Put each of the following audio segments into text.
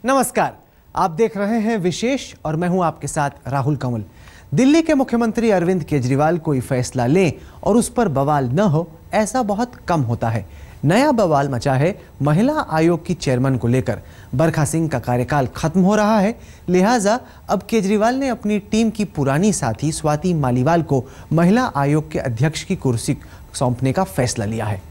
नमस्कार, आप देख रहे हैं विशेष और मैं हूं आपके साथ राहुल कंवल। दिल्ली के मुख्यमंत्री अरविंद केजरीवाल कोई फैसला लें और उस पर बवाल न हो, ऐसा बहुत कम होता है। नया बवाल मचा है महिला आयोग की चेयरमैन को लेकर। बरखा सिंह का कार्यकाल खत्म हो रहा है, लिहाजा अब केजरीवाल ने अपनी टीम की पुरानी साथी स्वाति मालीवाल को महिला आयोग के अध्यक्ष की कुर्सी सौंपने का फैसला लिया है।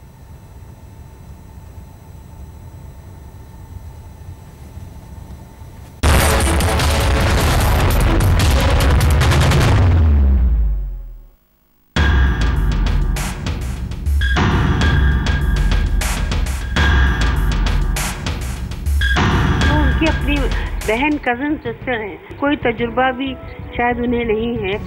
अपनी बहन कजन सिस्टर है, कोई तजुर्बा भी शायद उन्हें नहीं है।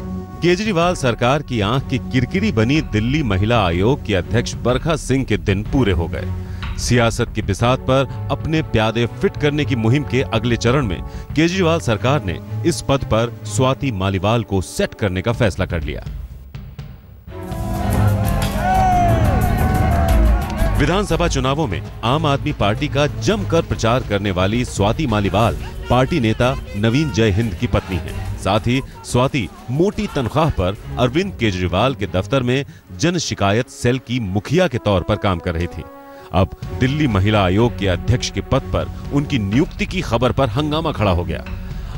केजरीवाल सरकार की आंख की किरकिरी बनी दिल्ली महिला आयोग की अध्यक्ष बरखा सिंह के दिन पूरे हो गए। सियासत की बिसात पर अपने प्यादे फिट करने की मुहिम के अगले चरण में केजरीवाल सरकार ने इस पद पर स्वाति मालीवाल को सेट करने का फैसला कर लिया। विधानसभा चुनावों में आम आदमी पार्टी का जमकर प्रचार करने वाली स्वाति मालीवाल पार्टी नेता नवीन जयहिंद की पत्नी हैं। साथ ही स्वाति मोटी तनख्वाह पर अरविंद केजरीवाल के दफ्तर में जन शिकायत सेल की मुखिया के तौर पर काम कर रही थी। अब दिल्ली महिला आयोग के अध्यक्ष के पद पर उनकी नियुक्ति की खबर पर हंगामा खड़ा हो गया।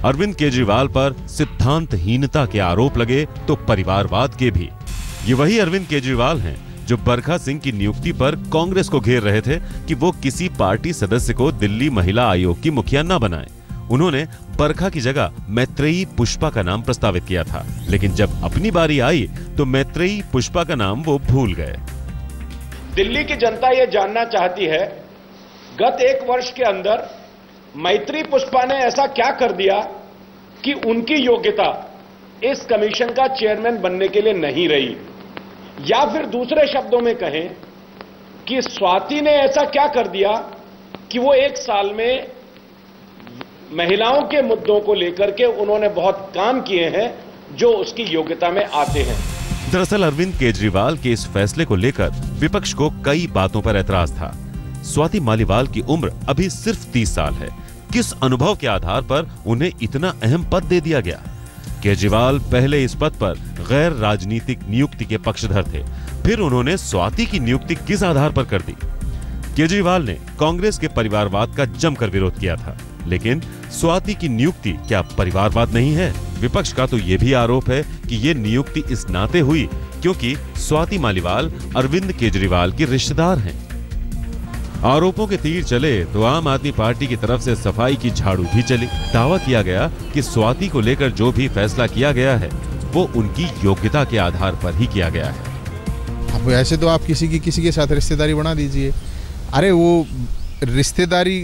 अरविंद केजरीवाल पर सिद्धांतहीनता के आरोप लगे तो परिवारवाद के भी। ये वही अरविंद केजरीवाल हैं जो बरखा सिंह की नियुक्ति पर कांग्रेस को घेर रहे थे कि वो किसी पार्टी सदस्य को दिल्ली महिला आयोग की मुखिया न बनाए। उन्होंने बरखा की जगह मैत्रेयी पुष्पा का नाम प्रस्तावित किया था, लेकिन जब अपनी बारी आई तो मैत्रेयी पुष्पा का नाम वो भूल गए। दिल्ली की जनता ये जानना चाहती है, गत एक वर्ष के अंदर मैत्रेयी पुष्पा ने ऐसा क्या कर दिया कि उनकी योग्यता इस कमीशन का चेयरमैन बनने के लिए नहीं रही, या फिर दूसरे शब्दों में कहें कि स्वाति ने ऐसा क्या कर दिया कि वो एक साल में महिलाओं के मुद्दों को लेकर के उन्होंने बहुत काम किए हैं जो उसकी योग्यता में आते हैं। दरअसल अरविंद केजरीवाल के इस फैसले को लेकर विपक्ष को कई बातों पर ऐतराज था। स्वाति मालीवाल की उम्र अभी सिर्फ 30 साल है। किस अनुभव के आधार पर उन्हें इतना अहम पद दे दिया गया? केजरीवाल पहले इस पद पर गैर राजनीतिक नियुक्ति के पक्षधर थे, फिर उन्होंने स्वाति की नियुक्ति किस आधार पर कर दी? केजरीवाल ने कांग्रेस के परिवारवाद का जमकर विरोध किया था, लेकिन स्वाति की नियुक्ति क्या परिवारवाद नहीं है? विपक्ष का तो ये भी आरोप है कि ये नियुक्ति इस नाते हुई क्योंकि स्वाति मालीवाल अरविंद केजरीवाल की रिश्तेदार हैं। आरोपों के तीर चले तो आम आदमी पार्टी की तरफ से सफाई की झाड़ू भी चली। दावा किया गया कि स्वाति को लेकर जो भी फैसला किया गया है वो उनकी योग्यता के आधार पर ही किया गया है। अब ऐसे तो आप किसी के साथ रिश्तेदारी बना दीजिए। अरे वो रिश्तेदारी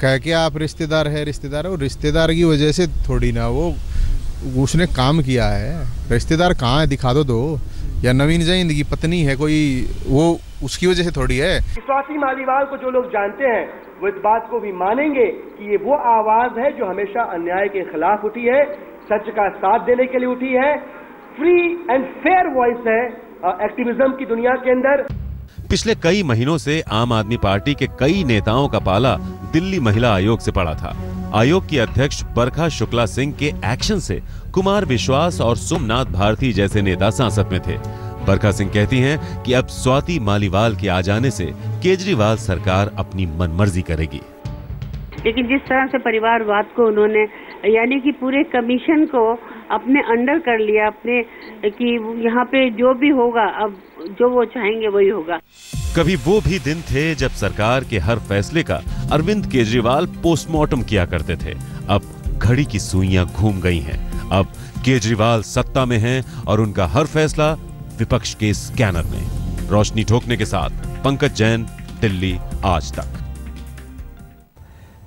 कह के आप रिश्तेदार है वो रिश्तेदार की वजह से थोड़ी ना वो उसने काम किया है। रिश्तेदार कहाँ है, दिखा दो। या नवीन जयहिंद की पत्नी है कोई, वो उसकी वजह से थोड़ी है। स्वाति मालीवाल को जो लोग जानते हैं वो इस बात को भी मानेंगे कि ये वो आवाज है जो हमेशा अन्याय के खिलाफ उठी है, सच का साथ देने के लिए उठी है, फ्री एंड फेयर वॉइस है एक्टिविज्म की दुनिया के अंदर। पिछले कई महीनों से आम आदमी पार्टी के कई नेताओं का पाला दिल्ली महिला आयोग से पड़ा था। आयोग की अध्यक्ष बरखा शुक्ला सिंह के एक्शन से कुमार विश्वास और सोमनाथ भारती जैसे नेता सांसद में थे। बरखा सिंह कहती हैं कि अब स्वाति मालीवाल के आ जाने से केजरीवाल सरकार अपनी मनमर्जी करेगी। लेकिन जिस तरह से परिवारवाद को उन्होंने यानी कि पूरे कमीशन को अपने अंडर कर लिया, अपने कि यहाँ पे जो भी होगा अब जो वो चाहेंगे वही होगा। कभी वो भी दिन थे जब सरकार के हर फैसले का अरविंद केजरीवाल पोस्टमार्टम किया करते थे। अब घड़ी की सुइयां घूम गई हैं। अब केजरीवाल सत्ता में हैं और उनका हर फैसला विपक्ष के स्कैनर में। रोशनी ठोकने के साथ पंकज जैन, दिल्ली आज तक।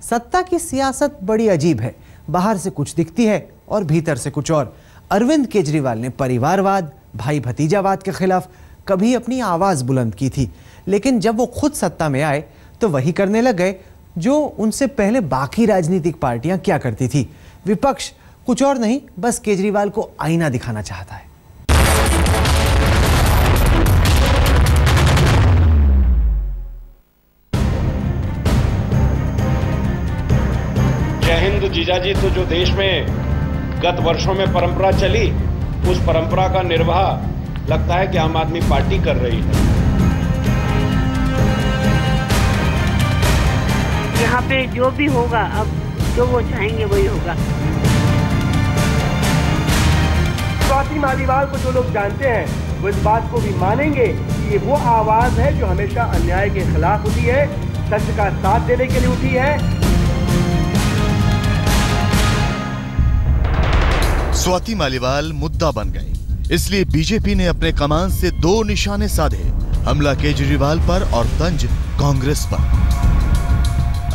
सत्ता की सियासत बड़ी अजीब है, बाहर से कुछ दिखती है और भीतर से कुछ और। अरविंद केजरीवाल ने परिवारवाद, भाई भतीजावाद के खिलाफ कभी अपनी आवाज बुलंद की थी, लेकिन जब वो खुद सत्ता में आए तो वही करने लग गए जो उनसे पहले बाकी राजनीतिक पार्टियां क्या करती थी। विपक्ष कुछ और नहीं, बस केजरीवाल को आईना दिखाना चाहता है। जीजाजी तो जो देश में गत वर्षों में परंपरा चली, उस परंपरा का निर्वाह लगता है कि आम आदमी पार्टी कर रही है। यहाँ पे जो भी होगा, अब जो वो चाहेंगे वही होगा। स्वाति मालीवाल को जो लोग जानते हैं वो इस बात को भी मानेंगे कि ये वो आवाज है जो हमेशा अन्याय के खिलाफ उठी है, सच का साथ देने के लिए उठी है। स्वाति मालीवाल मुद्दा बन गई, इसलिए बीजेपी ने अपने कमान से दो निशाने साधे, हमला केजरीवाल पर और तंज कांग्रेस पर।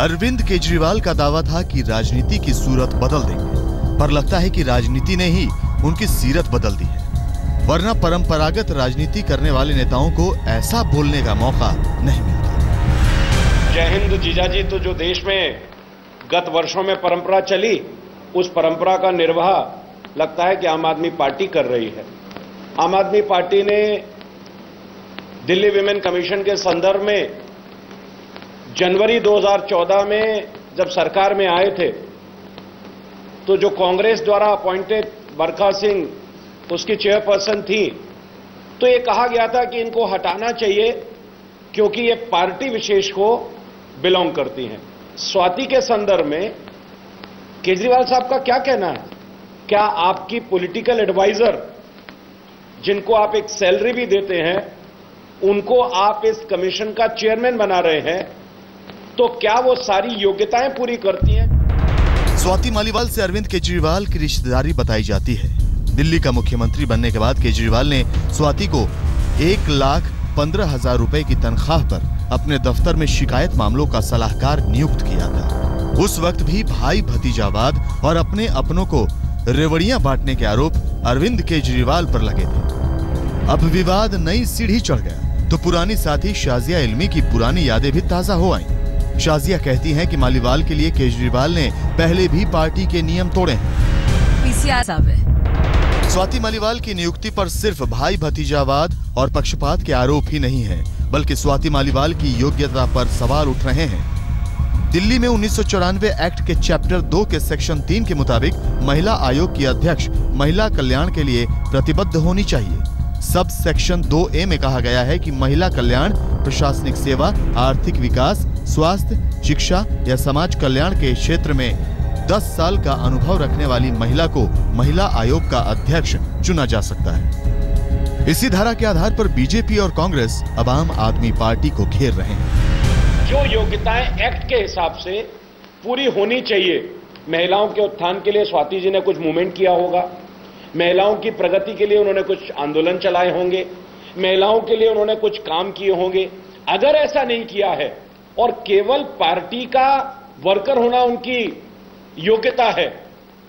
अरविंद केजरीवाल का दावा था कि राजनीति की सूरत बदल देंगे, पर लगता है कि राजनीति ने ही उनकी सीरत बदल दी है, वरना परंपरागत राजनीति करने वाले नेताओं को ऐसा बोलने का मौका नहीं मिलता। जय हिंद जीजाजी तो जो देश में गत वर्षों में परंपरा चली, उस परंपरा का निर्वाह लगता है कि आम आदमी पार्टी कर रही है। आम आदमी पार्टी ने दिल्ली विमेन कमीशन के संदर्भ में जनवरी 2014 में जब सरकार में आए थे, तो जो कांग्रेस द्वारा अपॉइंटेड बरखा सिंह उसकी चेयरपर्सन थी, तो ये कहा गया था कि इनको हटाना चाहिए क्योंकि ये पार्टी विशेष को बिलोंग करती हैं। स्वाति के संदर्भ में केजरीवाल साहब का क्या कहना है? क्या आपकी पॉलिटिकल एडवाइजर, जिनको आप एक सैलरी भी देते हैं, उनको आप इस कमीशन का चेयरमैन बना रहे हैं, तो क्या वो सारी योग्यताएं पूरी करती हैं? स्वाति मालीवाल से अरविंद केजरीवाल की रिश्तेदारी बताई जाती है। दिल्ली का मुख्यमंत्री बनने के बाद केजरीवाल ने स्वाति को 1,15,000 रुपए की तनख्वाह पर अपने दफ्तर में शिकायत मामलों का सलाहकार नियुक्त किया था। उस वक्त भी भाई भतीजावाद और अपने अपनों को रेवड़ियां बांटने के आरोप अरविंद केजरीवाल पर लगे थे। अब विवाद नई सीढ़ी चढ़ गया तो पुरानी साथी शाजिया इल्मी की पुरानी यादें भी ताजा हो आईं। शाजिया कहती हैं कि मालीवाल के लिए केजरीवाल ने पहले भी पार्टी के नियम तोड़े हैं। स्वाति मालीवाल की नियुक्ति पर सिर्फ भाई भतीजावाद और पक्षपात के आरोप ही नहीं है, बल्कि स्वाति मालीवाल की योग्यता पर सवाल उठ रहे हैं। दिल्ली में 1994 एक्ट के चैप्टर 2 के सेक्शन 3 के मुताबिक महिला आयोग की अध्यक्ष महिला कल्याण के लिए प्रतिबद्ध होनी चाहिए। सब सेक्शन 2A में कहा गया है कि महिला कल्याण, प्रशासनिक सेवा, आर्थिक विकास, स्वास्थ्य, शिक्षा या समाज कल्याण के क्षेत्र में 10 साल का अनुभव रखने वाली महिला को महिला आयोग का अध्यक्ष चुना जा सकता है। इसी धारा के आधार पर बीजेपी और कांग्रेस अब आम आदमी पार्टी को घेर रहे हैं। जो योग्यताएं एक्ट के हिसाब से पूरी होनी चाहिए, महिलाओं के उत्थान के लिए स्वाति जी ने कुछ मूवमेंट किया होगा, महिलाओं की प्रगति के लिए उन्होंने कुछ आंदोलन चलाए होंगे, महिलाओं के लिए उन्होंने कुछ काम किए होंगे। अगर ऐसा नहीं किया है और केवल पार्टी का वर्कर होना उनकी योग्यता है,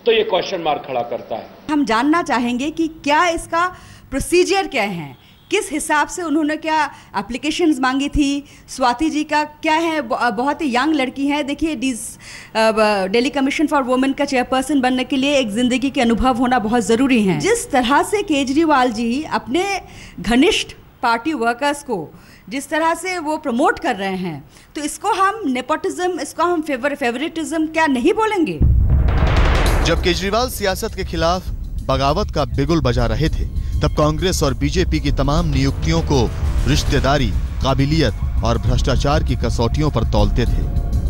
तो ये क्वेश्चन मार्क खड़ा करता है। हम जानना चाहेंगे कि क्या इसका प्रोसीजर क्या है, किस हिसाब से उन्होंने क्या एप्लीकेशंस मांगी थी। स्वाति जी का क्या है, बहुत ही यंग लड़की है। देखिए, दिल्ली कमीशन फॉर वुमेन का चेयरपर्सन बनने के लिए एक जिंदगी के अनुभव होना बहुत ज़रूरी है। जिस तरह से केजरीवाल जी अपने घनिष्ठ पार्टी वर्कर्स को जिस तरह से वो प्रमोट कर रहे हैं, तो इसको हम नेपोटिज्म, इसको हम फेवरेटिज्म क्या नहीं बोलेंगे? जब केजरीवाल सियासत के खिलाफ बगावत का बिगुल बजा रहे थे, तब कांग्रेस और बीजेपी की तमाम नियुक्तियों को रिश्तेदारी, काबिलियत और भ्रष्टाचार की कसौटियों पर तौलते थे।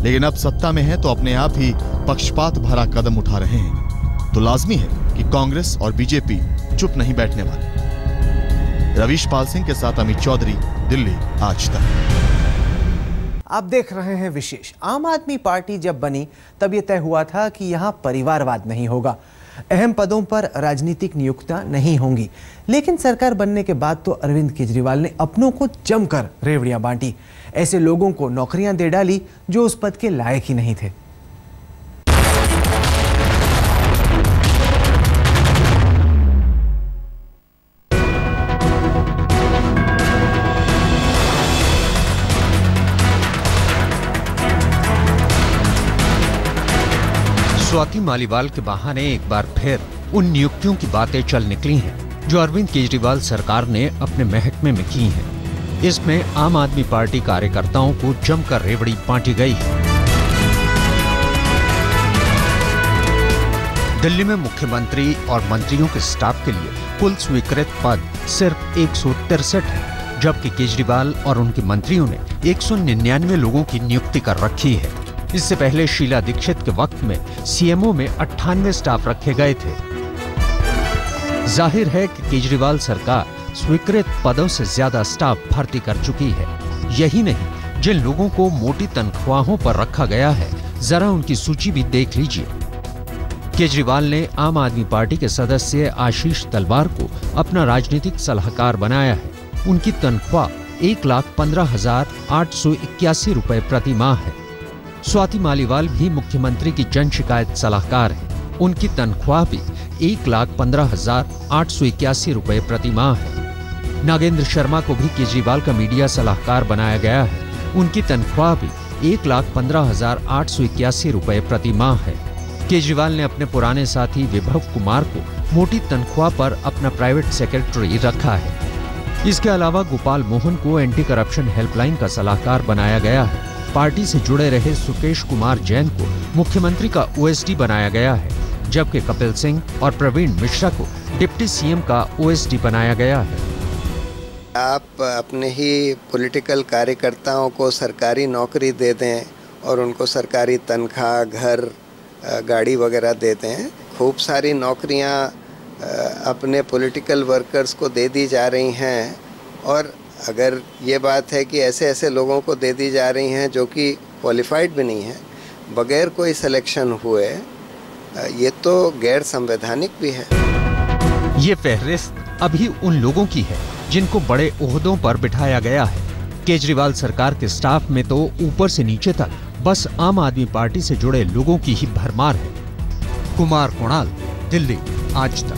लेकिन अब सत्ता में है तो अपने आप ही पक्षपात भरा कदम उठा रहे हैं। तो लाजमी है कि कांग्रेस और बीजेपी चुप नहीं बैठने वाले। रवीश पाल सिंह के साथ अमित चौधरी, दिल्ली आज तक। आप देख रहे हैं विशेष। आम आदमी पार्टी जब बनी तब यह तय हुआ था कि यहां परिवारवाद नहीं होगा, अहम पदों पर राजनीतिक नियुक्तियां नहीं होंगी। लेकिन सरकार बनने के बाद तो अरविंद केजरीवाल ने अपनों को जमकर रेवड़ियां बांटी, ऐसे लोगों को नौकरियां दे डाली जो उस पद के लायक ही नहीं थे। स्वाति मालीवाल के बहाने एक बार फिर उन नियुक्तियों की बातें चल निकली हैं जो अरविंद केजरीवाल सरकार ने अपने महकमे में की हैं। इसमें आम आदमी पार्टी कार्यकर्ताओं को जमकर रेवड़ी बांटी गई है। दिल्ली में मुख्यमंत्री और मंत्रियों के स्टाफ के लिए कुल स्वीकृत पद सिर्फ 163 है, जबकि केजरीवाल और उनके मंत्रियों ने 199 लोगों की नियुक्ति कर रखी है। इससे पहले शीला दीक्षित के वक्त में सीएमओ में 98 स्टाफ रखे गए थे। जाहिर है कि केजरीवाल सरकार स्वीकृत पदों से ज्यादा स्टाफ भर्ती कर चुकी है। यही नहीं, जिन लोगों को मोटी तनख्वाहों पर रखा गया है, जरा उनकी सूची भी देख लीजिए। केजरीवाल ने आम आदमी पार्टी के सदस्य आशीष तलवार को अपना राजनीतिक सलाहकार बनाया है। उनकी तनख्वाह 1,15,881 रुपए प्रति माह है। स्वाति मालीवाल भी मुख्यमंत्री की जन शिकायत सलाहकार है। उनकी तनख्वाह भी 1,15,881 रुपए प्रति माह है। नागेंद्र शर्मा को भी केजरीवाल का मीडिया सलाहकार बनाया गया है। उनकी तनख्वाह भी 1,15,881 रुपए प्रति माह है। केजरीवाल ने अपने पुराने साथी विभव कुमार को मोटी तनख्वाह पर अपना प्राइवेट सेक्रेटरी रखा है। इसके अलावा गोपाल मोहन को एंटी करप्शन हेल्पलाइन का सलाहकार बनाया गया है। पार्टी से जुड़े रहे सुकेश कुमार जैन को मुख्यमंत्री का ओएसडी बनाया गया है, जबकि कपिल सिंह और प्रवीण मिश्रा को डिप्टी सीएम का ओएसडी बनाया गया है। आप अपने ही पॉलिटिकल कार्यकर्ताओं को सरकारी नौकरी दे दें और उनको सरकारी तनख्वाह, घर, गाड़ी वगैरह देते हैं। खूब सारी नौकरियां अपने पॉलिटिकल वर्कर्स को दे दी जा रही हैं, और अगर ये बात है कि ऐसे ऐसे लोगों को दे दी जा रही हैं जो कि क्वालिफाइड भी नहीं है, बगैर कोई सिलेक्शन हुए, ये तो गैर संवैधानिक भी है। ये फहरिस्त अभी उन लोगों की है जिनको बड़े ओहदों पर बिठाया गया है। केजरीवाल सरकार के स्टाफ में तो ऊपर से नीचे तक बस आम आदमी पार्टी से जुड़े लोगों की ही भरमार है। कुमार कुणाल, दिल्ली, आज तक।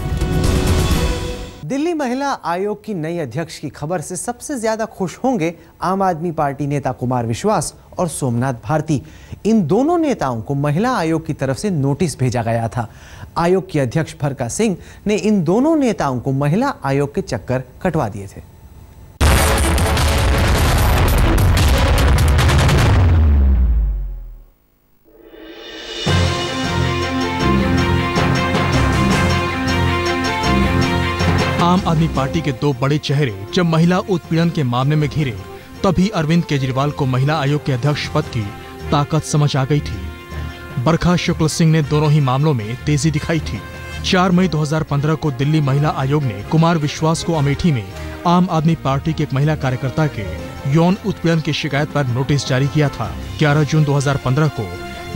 दिल्ली महिला आयोग की नई अध्यक्ष की खबर से सबसे ज्यादा खुश होंगे आम आदमी पार्टी नेता कुमार विश्वास और सोमनाथ भारती। इन दोनों नेताओं को महिला आयोग की तरफ से नोटिस भेजा गया था। आयोग की अध्यक्ष फरका सिंह ने इन दोनों नेताओं को महिला आयोग के चक्कर कटवा दिए थे। आम आदमी पार्टी के दो बड़े चेहरे जब महिला उत्पीड़न के मामले में घिरे, तभी अरविंद केजरीवाल को महिला आयोग के अध्यक्ष पद की ताकत समझ आ गई थी। बरखा शुक्ल सिंह ने दोनों ही मामलों में तेजी दिखाई थी। 4 मई 2015 को दिल्ली महिला आयोग ने कुमार विश्वास को अमेठी में आम आदमी पार्टी के एक महिला कार्यकर्ता के यौन उत्पीड़न की शिकायत पर नोटिस जारी किया था। 11 जून 2015 को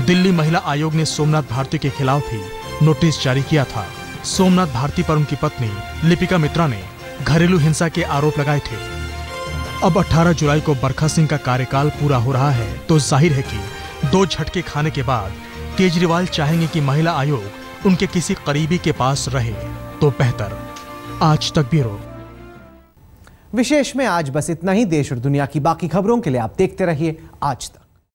दिल्ली महिला आयोग ने सोमनाथ भारती के खिलाफ भी नोटिस जारी किया था। सोमनाथ भारती पर उनकी पत्नी लिपिका मित्रा ने घरेलू हिंसा के आरोप लगाए थे। अब 18 जुलाई को बरखा सिंह का कार्यकाल पूरा हो रहा है, तो जाहिर है कि 2 झटके खाने के बाद केजरीवाल चाहेंगे कि महिला आयोग उनके किसी करीबी के पास रहे तो बेहतर। आज तक ब्यूरो। विशेष में आज बस इतना ही। देश और दुनिया की बाकी खबरों के लिए आप देखते रहिए आज तक।